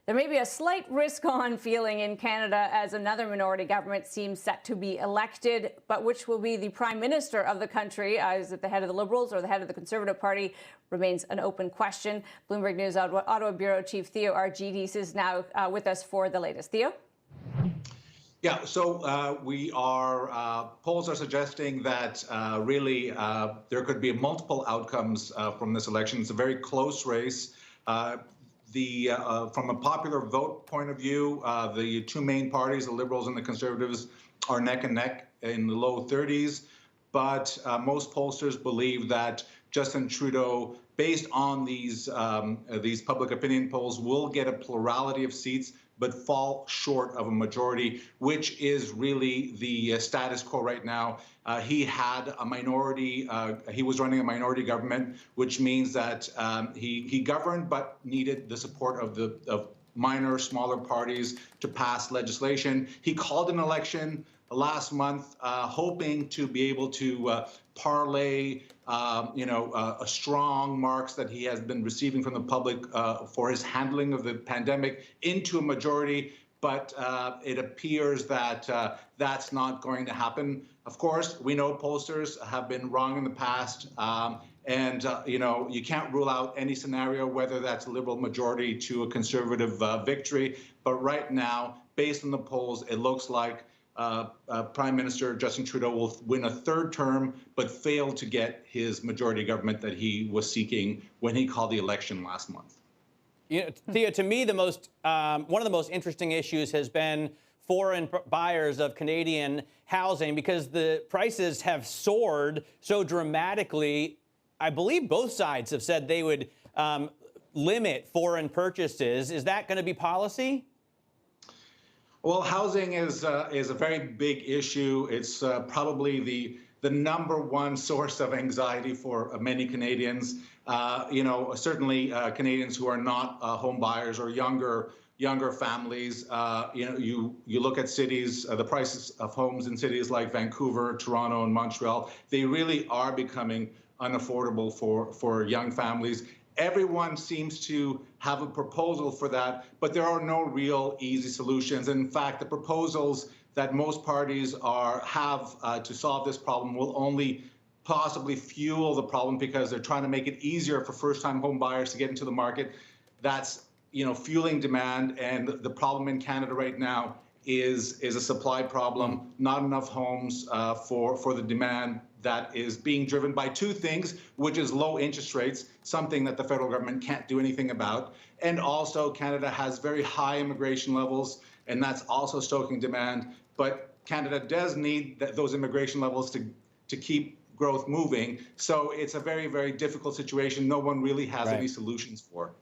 There may be a slight risk-on feeling in Canada as another minority government seems set to be elected, but which will be the Prime Minister of the country, is it the head of the Liberals or the head of the Conservative Party, remains an open question. Bloomberg News Ottawa Bureau Chief Theo Argitis is now with us for the latest. Theo? Yeah, so polls are suggesting that really there could be multiple outcomes from this election. It's a very close race. From a popular vote point of view, the two main parties, the Liberals and the Conservatives, are neck and neck in the low 30s. But most pollsters believe that Justin Trudeau, based on these public opinion polls, will get a plurality of seats, but fall short of a majority, which is really the status quo right now. He had a minority, he was running a minority government, which means that he governed but needed the support of minor, smaller parties to pass legislation. He called an election last month, hoping to be able to parlay strong marks that he has been receiving from the public for his handling of the pandemic into a majority, but it appears that that's not going to happen. Of course, we know pollsters have been wrong in the past, and you can't rule out any scenario, whether that's a Liberal majority to a Conservative victory. But right now, based on the polls, it looks like Prime Minister Justin Trudeau will win a third term, but fail to get his majority government that he was seeking when he called the election last month. Theo, to me, one of the most interesting issues has been foreign buyers of Canadian housing, because the prices have soared so dramatically. I believe both sides have said they would limit foreign purchases. Is that going to be policy? Well, housing is a very big issue. It's probably the #1 source of anxiety for many Canadians. Certainly Canadians who are not home buyers or younger families. You look at cities, the prices of homes in cities like Vancouver, Toronto, and Montreal. They really are becoming unaffordable for young families. Everyone seems to have a proposal for that, but there are no real easy solutions. In fact, the proposals that most parties have to solve this problem will only possibly fuel the problem, because they're trying to make it easier for first-time home buyers to get into the market. That's fueling demand, and the problem in Canada right now is a supply problem. Not enough homes for the demand that is being driven by two things, which is low interest rates, something that the federal government can't do anything about. And also Canada has very high immigration levels, and that's also stoking demand. But Canada does need those immigration levels to keep growth moving. So it's a very, very difficult situation. No one really has any solutions for.